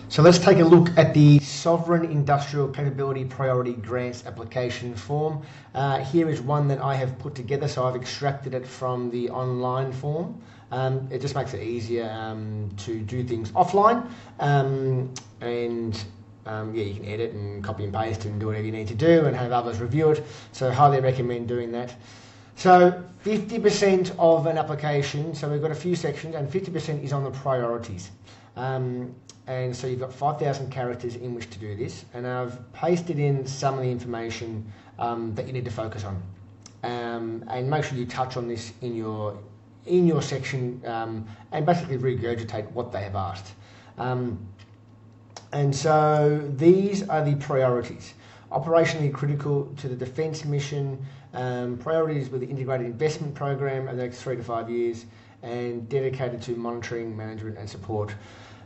So let's take a look at the Sovereign Industrial Capability Priority Grants application form. Here is one that I have put together, so I've extracted it from the online form. It just makes it easier to do things offline, yeah, you can edit and copy and paste and do whatever you need to do and have others review it. So highly recommend doing that. So 50% of an application, so we've got a few sections, and 50% is on the priorities. And so you've got 5,000 characters in which to do this, and I've pasted in some of the information that you need to focus on. And make sure you touch on this in your section and basically regurgitate what they have asked. And so these are the priorities. Operationally critical to the defence mission, priorities with the integrated investment program over the next 3 to 5 years, and dedicated to monitoring, management and support,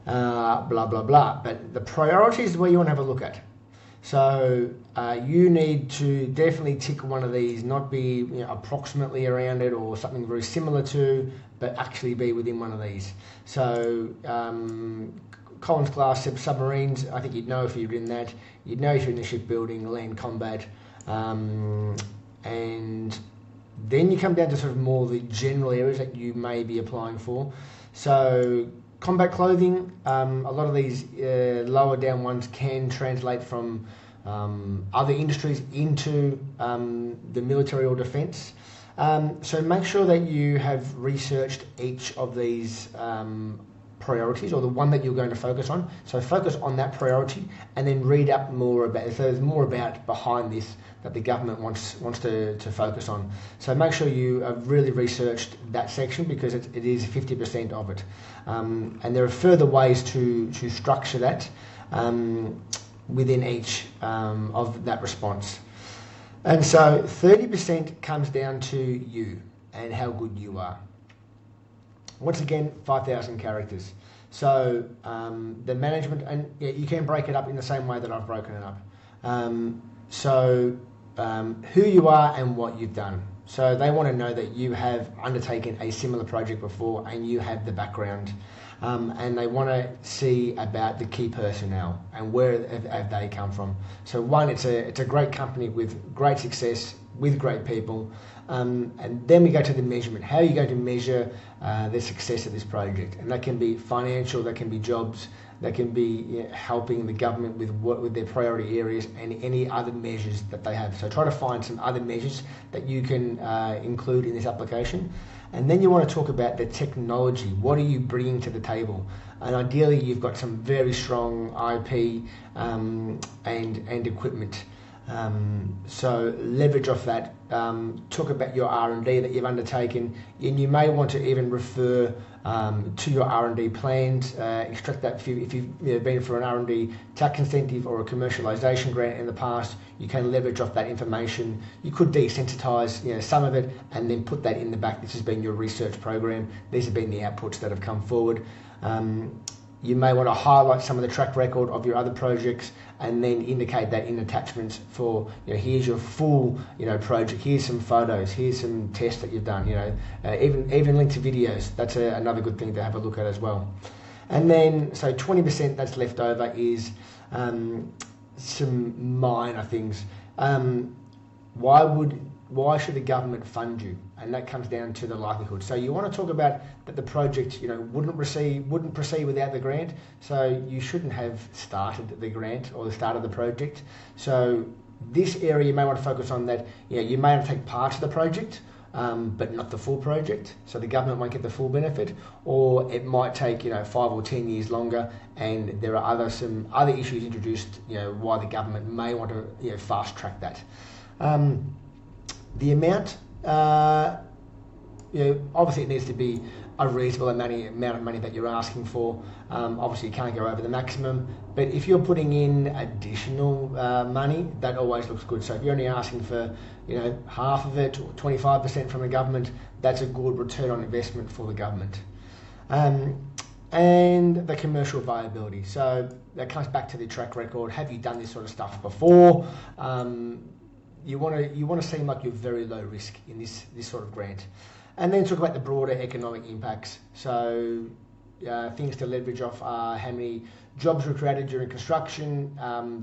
blah, blah, blah. But the priorities is where you want to have a look at. So you need to definitely tick one of these, not be approximately around it or something very similar to, but actually be within one of these. So Collins class submarines, I think you'd know if you're in that. You'd know if you're in the shipbuilding, land combat, and then you come down to sort of more the general areas that you may be applying for. So combat clothing, a lot of these lower down ones can translate from other industries into the military or defence. So make sure that you have researched each of these priorities, or the one that you're going to focus on. So focus on that priority and then read up more about it. So there's more about behind this that the government wants to focus on. So make sure you have really researched that section, because it is 50% of it. And there are further ways to structure that within each of that response. And so 30% comes down to you and how good you are. Once again, 5,000 characters. So the management, and yeah, you can break it up in the same way that I've broken it up. Who you are and what you've done. So they want to know that you have undertaken a similar project before and you have the background. And they want to see about the key personnel and where have they come from. So one, it's a great company with great success, with great people. And then we go to the measurement. How are you going to measure the success of this project? And that can be financial, that can be jobs, that can be helping the government with their priority areas and any other measures that they have. So try to find some other measures that you can include in this application. And then you want to talk about the technology. What are you bringing to the table? And ideally, you've got some very strong IP and equipment. So leverage off that. Talk about your R&D that you've undertaken, and you may want to even refer to your R&D plans. Extract that if you've been for an R&D tax incentive or a commercialisation grant in the past. You can leverage off that information. You could desensitise some of it and then put that in the back. This has been your research program. These have been the outputs that have come forward. You may want to highlight some of the track record of your other projects and then indicate that in attachments for, here's your full, project, here's some photos, here's some tests that you've done, even link to videos. That's another good thing to have a look at as well. And then, so 20% that's left over is some minor things. Why should the government fund you? And that comes down to the likelihood. So you want to talk about that the project, wouldn't proceed without the grant. So you shouldn't have started the grant or the start of the project. So this area you may want to focus on that. You may have to take part of the project, but not the full project. So the government won't get the full benefit, or it might take 5 or 10 years longer, and there are some other issues introduced. Why the government may want to fast track that. The amount, obviously it needs to be a reasonable amount of money that you're asking for. Obviously you can't go over the maximum, but if you're putting in additional money, that always looks good. So if you're only asking for, half of it or 25% from the government, that's a good return on investment for the government. And the commercial viability. So that comes back to the track record. Have you done this sort of stuff before? You want to seem like you're very low risk in this sort of grant. And then talk about the broader economic impacts. So, things to leverage off are how many jobs were created during construction,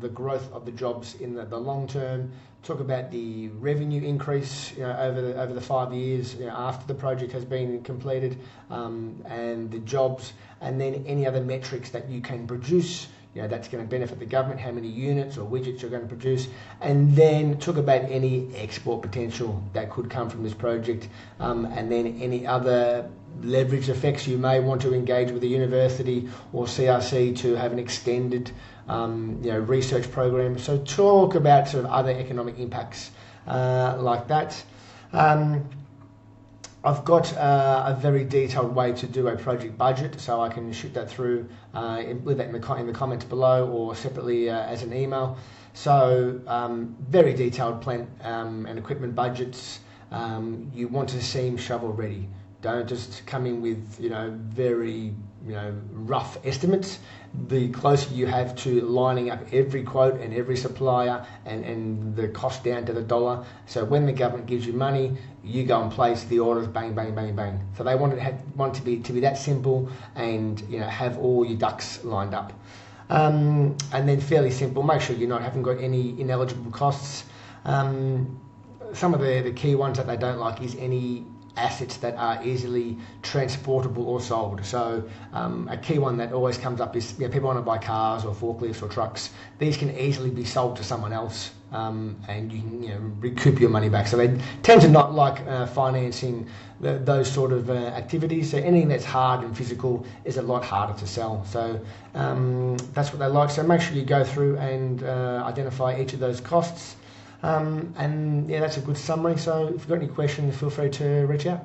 the growth of the jobs in the long term. Talk about the revenue increase, over the 5 years, after the project has been completed, and the jobs, and then any other metrics that you can produce. That's going to benefit the government, how many units or widgets you're going to produce, and then talk about any export potential that could come from this project, and then any other leverage effects you may want to engage with the university or CRC to have an extended research program. So talk about sort of other economic impacts like that. I've got a very detailed way to do a project budget, so I can shoot that through, leave that in the comments below, or separately as an email. So very detailed plant and equipment budgets. You want to seem shovel ready. Don't just come in with very rough estimates. The closer you have to lining up every quote and every supplier and the cost down to the dollar, so when the government gives you money, you go and place the orders, bang, bang, bang, bang. So they want it to be that simple, and have all your ducks lined up. And then fairly simple. Make sure you haven't got any ineligible costs. Some of the key ones that they don't like is any assets that are easily transportable or sold. So a key one that always comes up is people want to buy cars or forklifts or trucks. These can easily be sold to someone else, and you can recoup your money back. So they tend to not like financing those sort of activities. So anything that's hard and physical is a lot harder to sell. So that's what they like. So make sure you go through and identify each of those costs. And that's a good summary. So if you've got any questions, feel free to reach out.